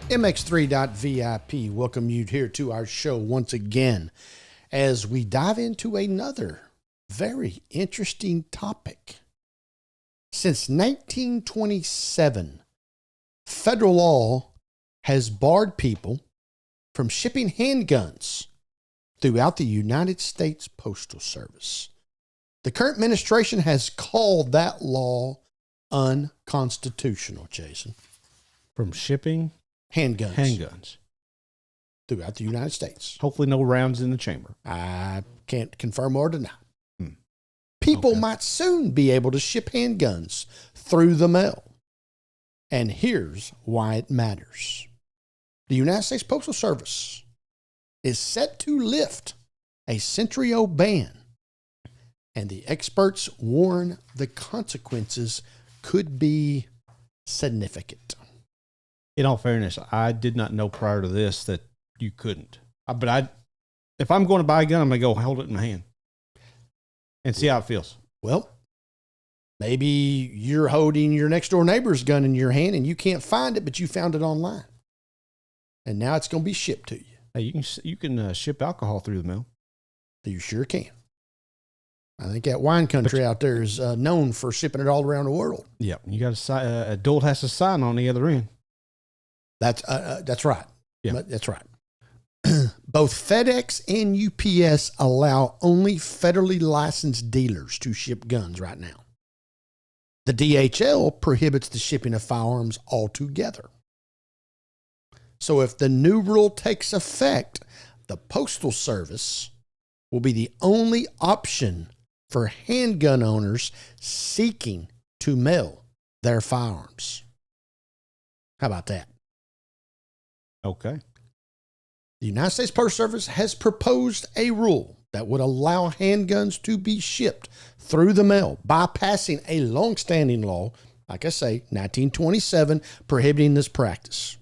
MX3.VIP welcome you here to our show once again as we dive into another very interesting topic. Since 1927, federal law has barred people from shipping handguns throughout the United States Postal Service. The current administration has called that law unconstitutional, Jason. From shipping Handguns throughout the United States. Hopefully no rounds in the chamber. I can't confirm or deny. People might soon be able to ship handguns through the mail. And here's why it matters. The United States Postal Service is set to lift a century-old ban, and the experts warn the consequences could be significant. In all fairness, I did not know prior to this that you couldn't. If I'm going to buy a gun, I'm going to go hold it in my hand and see how it feels. Well, maybe you're holding your next door neighbor's gun in your hand and you can't find it, but you found it online. And now it's going to be shipped to you. Hey, you can ship alcohol through the mail. You sure can. I think that wine country out there is known for shipping it all around the world. Yeah, you got to adult has to sign on the other end. That's right. Yeah, that's right. Both FedEx and UPS allow only federally licensed dealers to ship guns right now. The DHL prohibits the shipping of firearms altogether. So if the new rule takes effect, the Postal Service will be the only option for handgun owners seeking to mail their firearms. How about that? Okay. The United States Postal Service has proposed a rule that would allow handguns to be shipped through the mail, bypassing a long-standing law, like I say, 1927, prohibiting this practice.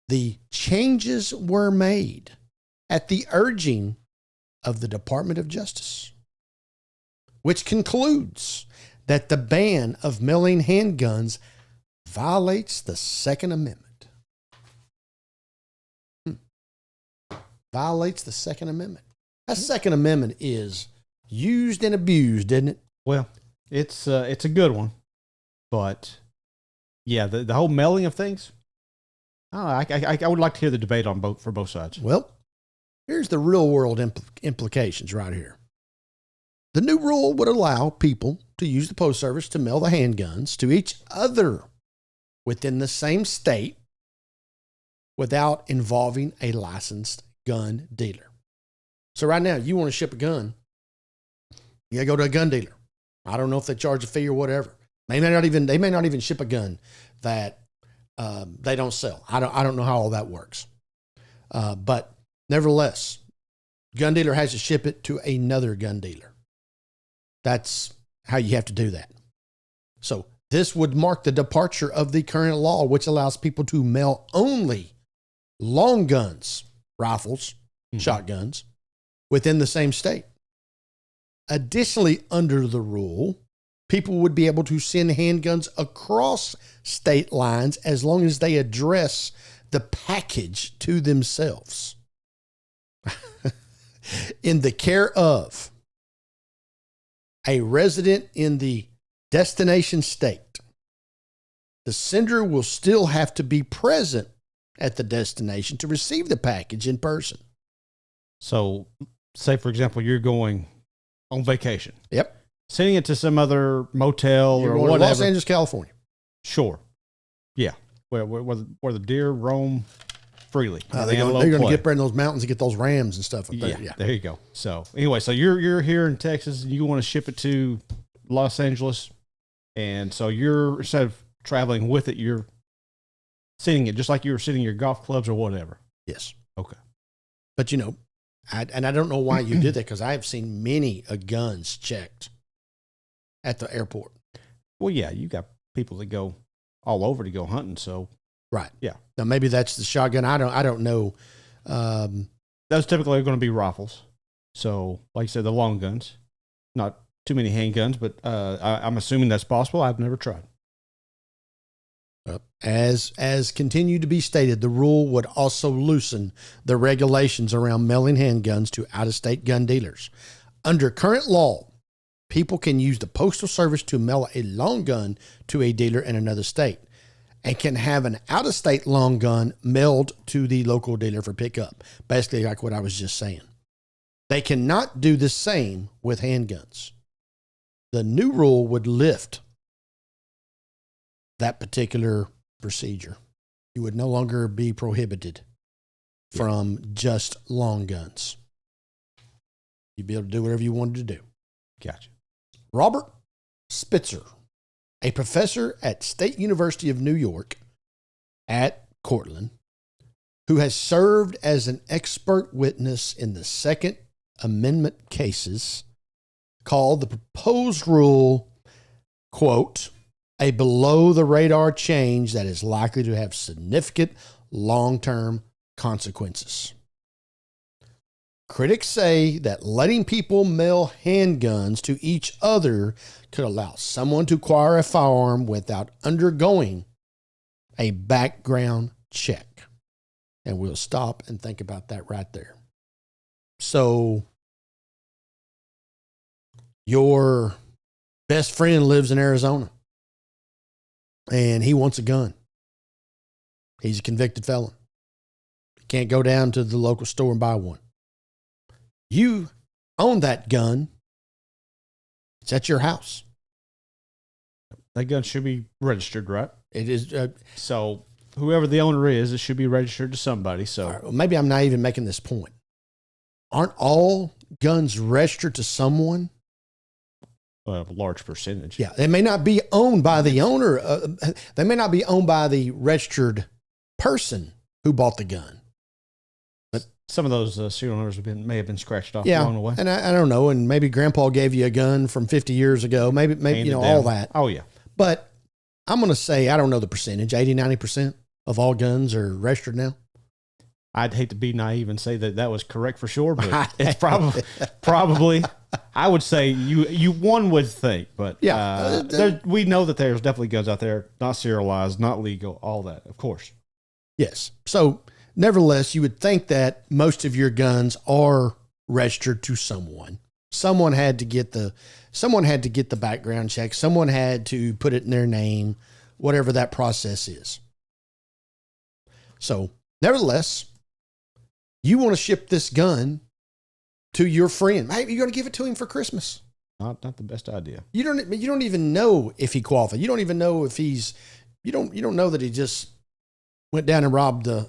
The changes were made at the urging of the Department of Justice, which concludes that the ban of mailing handguns violates the Second Amendment. Violates the Second Amendment. That Second Amendment is used and abused, isn't it? Well, it's a good one, but yeah, the whole mailing of things. I would like to hear the debate for both sides. Well, here's the real world implications right here. The new rule would allow people to use the Post Service to mail the handguns to each other within the same state without involving a licensed gun dealer. So right now, you want to ship a gun, you got to go to a gun dealer. I don't know if they charge a fee or whatever. They may not even ship a gun that they don't sell. I don't know how all that works. But nevertheless, gun dealer has to ship it to another gun dealer. That's how you have to do that. So this would mark the departure of the current law, which allows people to mail only long guns, rifles, shotguns, within the same state. Additionally, under the rule, people would be able to send handguns across state lines as long as they address the package to themselves. In the care of a resident in the destination state, the sender will still have to be present at the destination to receive the package in person. So, say, for example, you're going on vacation. Yep. Sending it to some other motel You're or going whatever. to Los Angeles, California. Sure. Yeah. Where the deer roam freely. They're going to get there in those mountains and get those rams and stuff up there. Yeah, there you go. So, anyway, so you're here in Texas and you want to ship it to Los Angeles. And so you're, instead of traveling with it, you're sending it just like you were sending your golf clubs or whatever. Yes. Okay. But, I don't know why you did that, because I have seen many guns checked at the airport. Well, yeah, you got people that go all over to go hunting. So, right. Yeah. Now, maybe that's the shotgun. I don't know. Those typically are going to be rifles. So, like you said, the long guns, not too many handguns, but I'm assuming that's possible. I've never tried. As continued to be stated, the rule would also loosen the regulations around mailing handguns to out-of-state gun dealers. Under current law, people can use the Postal Service to mail a long gun to a dealer in another state and can have an out-of-state long gun mailed to the local dealer for pickup. Basically, like what I was just saying. They cannot do the same with handguns. The new rule would lift that particular procedure. You would no longer be prohibited from just long guns. You'd be able to do whatever you wanted to do. Gotcha. Robert Spitzer, a professor at State University of New York at Cortland, who has served as an expert witness in the Second Amendment cases, called the proposed rule, quote, a below-the-radar change that is likely to have significant long-term consequences. Critics say that letting people mail handguns to each other could allow someone to acquire a firearm without undergoing a background check. And we'll stop and think about that right there. So, your best friend lives in Arizona, and he wants a gun. He's a convicted felon. He can't go down to the local store and buy one. You own that gun. It's at your house. That gun should be registered, right? It is. So whoever the owner is, it should be registered to somebody. So well, maybe I'm not even making this point. Aren't all guns registered to someone? a large percentage. Yeah, they may not be owned by the owner. They may not be owned by the registered person who bought the gun. But some of those serial numbers may have been scratched off along the way. And I don't know. And maybe Grandpa gave you a gun from 50 years ago. Maybe Handed down. All that. Oh, yeah. But I'm going to say, I don't know the percentage, 80, 90% of all guns are registered now. I'd hate to be naive and say that was correct for sure, but it's probably. I would say one would think, but we know that there's definitely guns out there not serialized, not legal, all that, of course. Yes. So, nevertheless, you would think that most of your guns are registered to someone. Someone had to get the background check. Someone had to put it in their name, whatever that process is. So, nevertheless, you want to ship this gun to your friend. Hey, you're going to give it to him for Christmas. Not the best idea. You don't even know if he qualifies. You don't even know if you don't know that he just went down and robbed the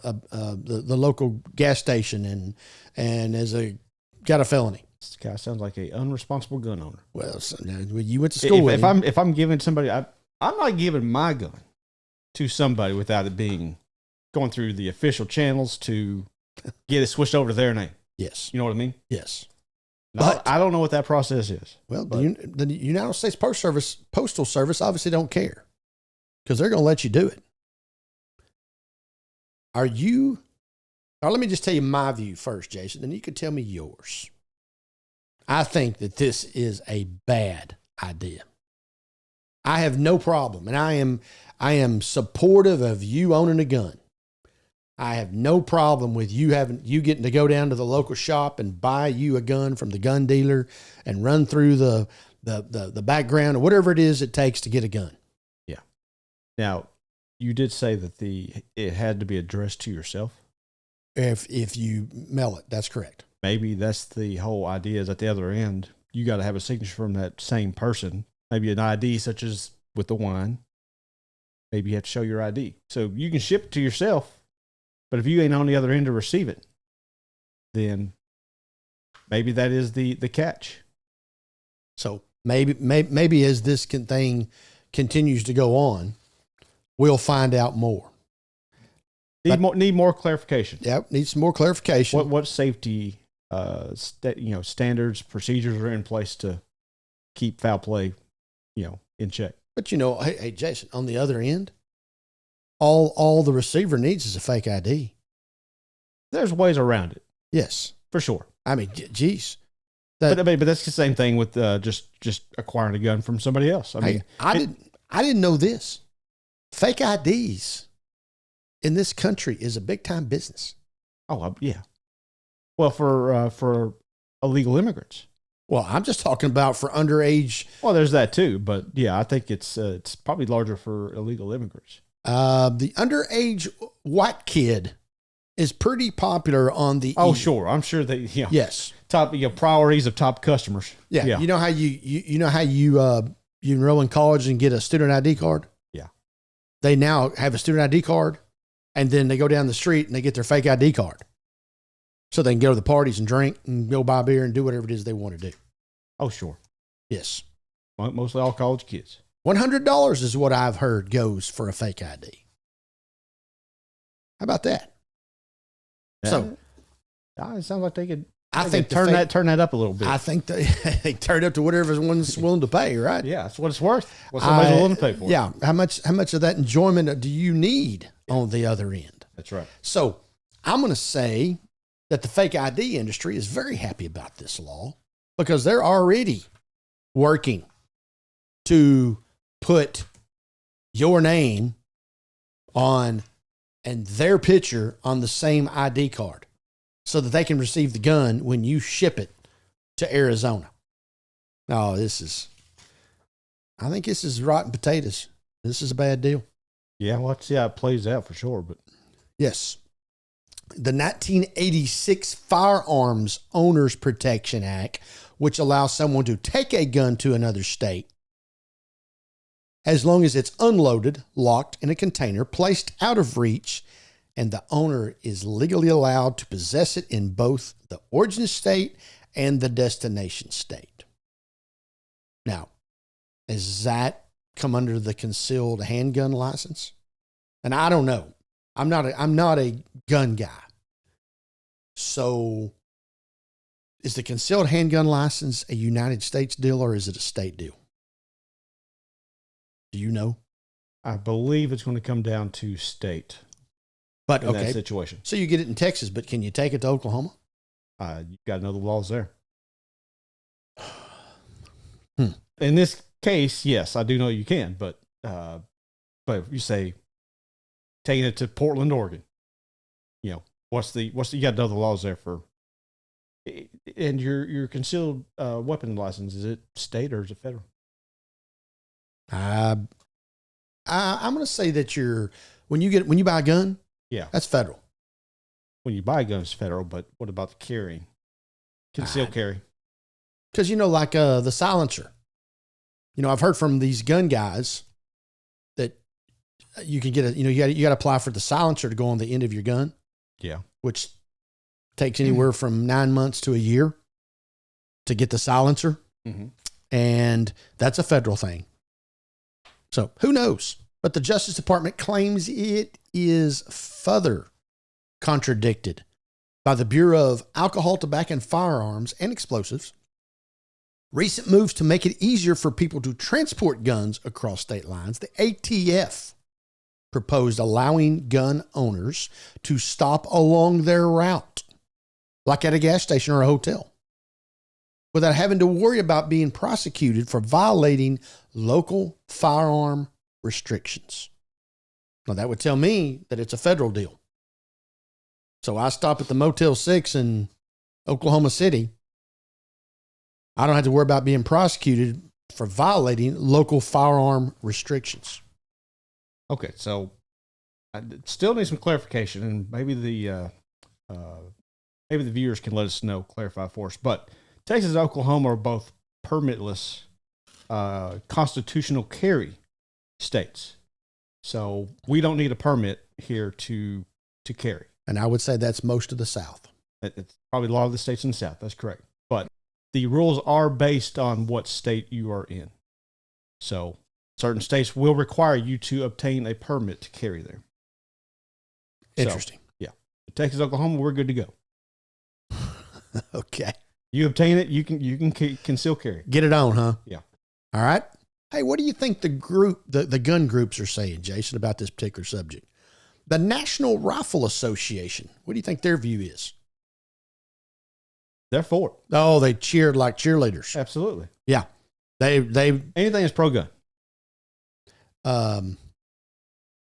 local gas station and got a felony. This guy sounds like an unresponsible gun owner. Well, so you went to school with him. If I'm giving somebody, I'm not giving my gun to somebody without it being going through the official channels to get it switched over to their name. Yes. You know what I mean? Yes. But I don't know what that process is. Well, the United States Postal Service obviously don't care because they're going to let you do it. Let me just tell you my view first, Jason, and you can tell me yours. I think that this is a bad idea. I have no problem, and I am supportive of you owning a gun. I have no problem with you getting to go down to the local shop and buy you a gun from the gun dealer and run through the background or whatever it is it takes to get a gun. Yeah. Now, you did say that it had to be addressed to yourself. If you mail it, that's correct. Maybe that's the whole idea is at the other end, you got to have a signature from that same person. Maybe an ID such as with the wine. Maybe you have to show your ID. So you can ship it to yourself. But if you ain't on the other end to receive it, then maybe that is the catch. So maybe as this thing continues to go on, we'll find out more. Need more clarification. Yep, need some more clarification. What safety standards, procedures are in place to keep foul play, in check. But hey Jason, on the other end, all the receiver needs is a fake ID. There's ways around it. Yes, for sure. I mean, geez. But that's the same thing with just acquiring a gun from somebody else. I mean, I didn't know this. Fake IDs in this country is a big time business. Oh, yeah. Well, for illegal immigrants. Well, I'm just talking about for underage. Well, there's that too, but yeah, I think it's probably larger for illegal immigrants. The underage white kid is pretty popular on the. Oh, sure. I'm sure they. Yeah. Yes. Top priorities of top customers. Yeah. You know how you enroll in college and get a student ID card. Yeah. They now have a student ID card, and then they go down the street and they get their fake ID card, so they can go to the parties and drink and go buy beer and do whatever it is they want to do. Oh, sure. Yes. Mostly all college kids. $100 is what I've heard goes for a fake ID. How about that? Yeah. So, it sounds like they could. I think turn that up a little bit. I think they turn it up to whatever everyone's willing to pay, right? Yeah, that's what it's worth. What somebody's willing to pay for. Yeah. How much of that enjoyment do you need on the other end? That's right. So I'm going to say that the fake ID industry is very happy about this law because they're already working to put your name on and their picture on the same ID card so that they can receive the gun when you ship it to Arizona. Oh, I think this is rotten potatoes. This is a bad deal. Yeah, well, let's see how it plays out for sure. But yes. The 1986 Firearms Owners Protection Act, which allows someone to take a gun to another state as long as it's unloaded, locked in a container, placed out of reach, and the owner is legally allowed to possess it in both the origin state and the destination state. Now, does that come under the concealed handgun license? And I don't know. I'm not a gun guy. So is the concealed handgun license a United States deal or is it a state deal? Do you know? I believe it's going to come down to state. But in okay, that situation. So you get it in Texas, but can you take it to Oklahoma? You've got to know the laws there. In this case, yes, I do know you can, but if you say taking it to Portland, Oregon, you know, you got to know the laws there for. And your concealed weapon license, is it state or is it federal? I'm going to say that when you buy a gun, yeah, that's federal. When you buy a gun, it's federal, but what about the carrying? Concealed carry? Because, like the silencer. I've heard from these gun guys that you can get you got to apply for the silencer to go on the end of your gun. Yeah. Which takes anywhere from 9 months to a year to get the silencer. Mm-hmm. And that's a federal thing. So who knows? But the Justice Department claims it is further contradicted by the Bureau of Alcohol, Tobacco, and Firearms and Explosives. Recent moves to make it easier for people to transport guns across state lines. The ATF proposed allowing gun owners to stop along their route, like at a gas station or a hotel, without having to worry about being prosecuted for violating local firearm restrictions. Now, that would tell me that it's a federal deal. So I stop at the Motel 6 in Oklahoma City. I don't have to worry about being prosecuted for violating local firearm restrictions. Okay, so I still need some clarification, and maybe the viewers can let us know, clarify for us. But Texas and Oklahoma are both permitless constitutional carry states, so we don't need a permit here to carry. And I would say that's most of the South. It's probably a lot of the states in the South. That's correct. But the rules are based on what state you are in. So certain states will require you to obtain a permit to carry there. Interesting. So, yeah. Texas, Oklahoma, we're good to go. Okay. You obtain it, you can conceal carry. Get it on, huh? Yeah. All right. Hey, what do you think the gun groups are saying, Jason, about this particular subject? The National Rifle Association, what do you think their view is? They're for it. Oh, they cheered like cheerleaders. Absolutely. Yeah. They anything is pro-gun.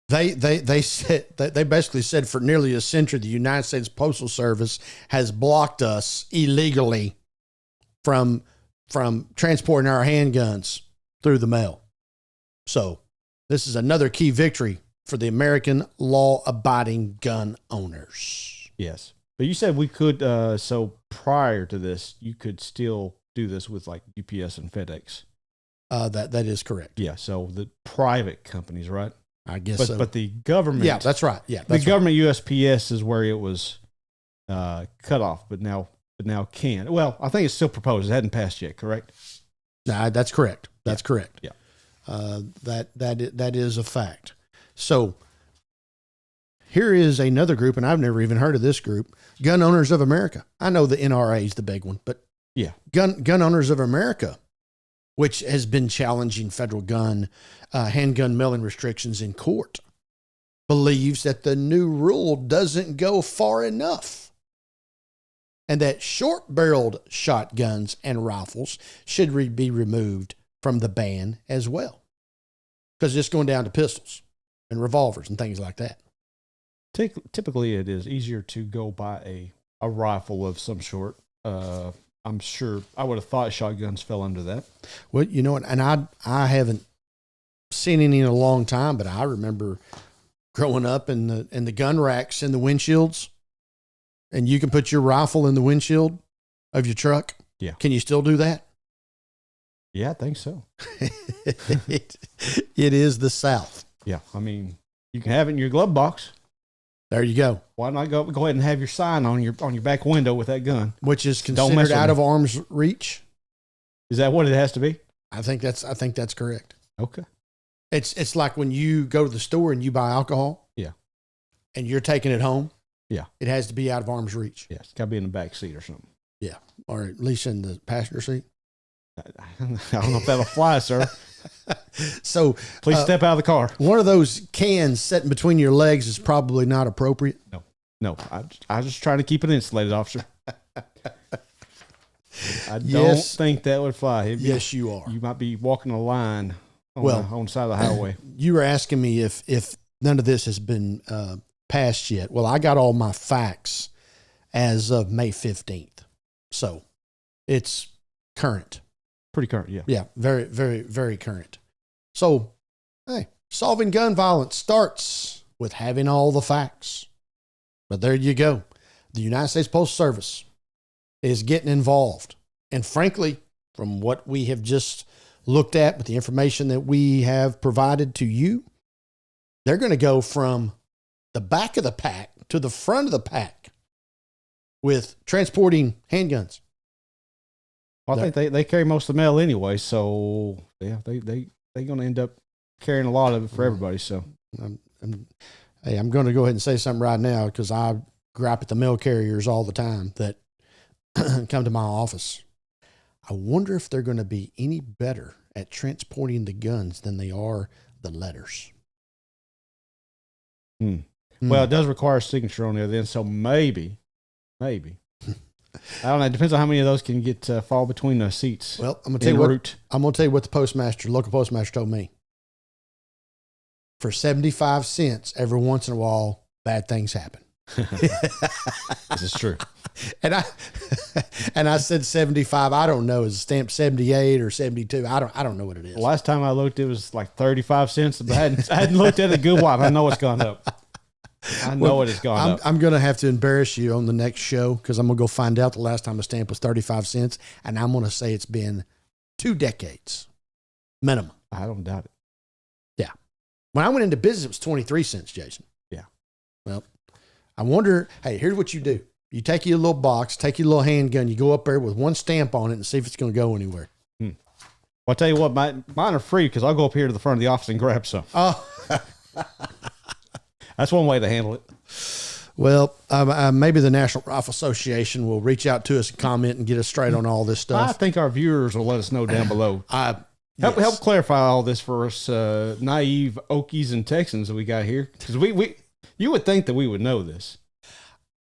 They said they basically said for nearly a century the United States Postal Service has blocked us illegally from transporting our handguns through the mail. So this is another key victory for the American law-abiding gun owners. Yes. But you said we could, so prior to this, you could still do this with like UPS and FedEx. That is correct. Yeah. So the private companies, right? I guess so. But the government. Yeah, that's right. Yeah, the government USPS is where it was cut off, but now can. Well, I think it's still proposed. It hadn't passed yet, correct? No, that's correct. That's correct. Yeah. That is a fact. So here is another group, and I've never even heard of this group, Gun Owners of America. I know the NRA is the big one, but yeah, Gun Owners of America, which has been challenging federal handgun melting restrictions in court, believes that the new rule doesn't go far enough and that short-barreled shotguns and rifles should be removed from the ban as well, because it's going down to pistols and revolvers and things like that. Typically, it is easier to go buy a rifle of some sort. I'm sure I would have thought shotguns fell under that. Well, you know, and I haven't seen any in a long time, but I remember growing up in the gun racks in the windshields, and you can put your rifle in the windshield of your truck. Yeah. Can you still do that? Yeah, I think so. It is the South. Yeah. I mean, you can have it in your glove box. There you go. Why not go ahead and have your sign on your back window with that gun, which is considered out of arm's reach? Is that what it has to be? I think that's correct. Okay. It's like when you go to the store and you buy alcohol. Yeah. And you're taking it home. Yeah. It has to be out of arm's reach. Yes. Got to be in the back seat or something. Yeah. Or at least in the passenger seat. I don't know if that'll fly, sir. So please step out of the car. One of those cans sitting between your legs is probably not appropriate. No. I was just trying to keep it insulated, officer. I don't think that would fly. Yes, you are. You might be walking a line on the side of the highway. You were asking me if none of this has been passed yet. Well, I got all my facts as of May 15th. So it's current. Pretty current, yeah. Yeah, very, very, very current. So, hey, solving gun violence starts with having all the facts. But there you go. The United States Postal Service is getting involved. And frankly, from what we have just looked at with the information that we have provided to you, they're going to go from the back of the pack to the front of the pack with transporting handguns. Well, I think they carry most of the mail anyway, so yeah, they're going to end up carrying a lot of it for everybody. So, I'm going to go ahead and say something right now because I gripe at the mail carriers all the time that come to my office. I wonder if they're going to be any better at transporting the guns than they are the letters. Well, it does require a signature on the other end, so maybe. I don't know. It depends on how many of those can get fall between the seats. Well, I'm going to tell you what the local postmaster told me. For 75 cents, every once in a while, bad things happen. This is true. And I said 75. I don't know. Is it stamped 78 or 72? I don't know what it is. Last time I looked, it was like 35 cents. But I hadn't looked at it a good while. I know it's gone up. I know it has gone up. I'm going to have to embarrass you on the next show because I'm going to go find out the last time a stamp was 35 cents. And I'm going to say it's been 2 decades minimum. I don't doubt it. Yeah. When I went into business, it was 23 cents, Jason. Yeah. Well, I wonder, hey, here's what you do. You take your little box, take your little handgun, you go up there with one stamp on it and see if it's going to go anywhere. Well, I'll tell you what, mine are free because I'll go up here to the front of the office and grab some. Oh. That's one way to handle it. Well, maybe the National Rifle Association will reach out to us and comment and get us straight on all this stuff. I think our viewers will let us know down below. Yes. Help clarify all this for us naive Okies and Texans that we got here. Because you would think that we would know this.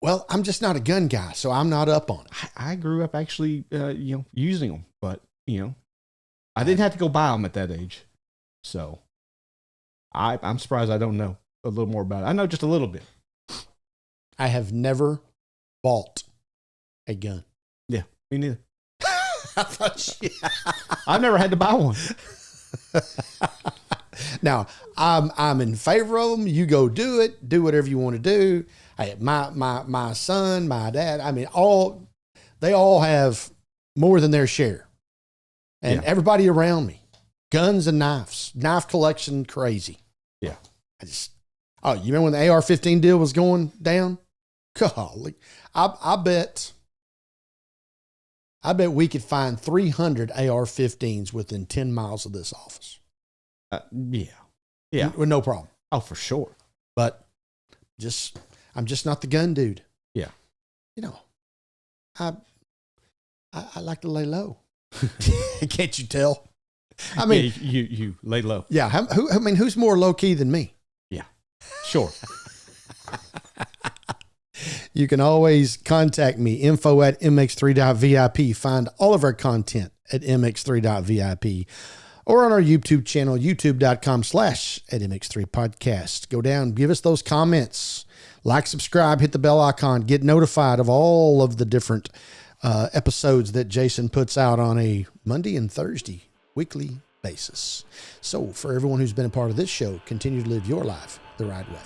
Well, I'm just not a gun guy, so I'm not up on it. I grew up actually, using them, but I didn't have to go buy them at that age. So I'm surprised I don't know. a little more about it. I know just a little bit. I have never bought a gun. Yeah, me neither. I thought I've never had to buy one. Now, I'm in favor of them. You go do it. Do whatever you want to do. Hey, my son, my dad, I mean, they all have more than their share. And everybody around me, guns and knife collection, crazy. Yeah. You remember when the AR-15 deal was going down? Golly, I bet we could find 300 AR-15s within 10 miles of this office. Yeah. With no problem. Oh, for sure. But I'm just not the gun dude. Yeah. You know, I like to lay low. Can't you tell? I mean, you lay low. Yeah. Who's more low key than me? Yeah. Sure. You can always contact me, info@mx3.vip. Find all of our content at mx3.vip or on our YouTube channel, youtube.com/@mx3 Podcast. Go down, give us those comments, like, subscribe, hit the bell icon, get notified of all of the different episodes that Jason puts out on a Monday and Thursday weekly basis. So for everyone who's been a part of this show, continue to live your life the right way.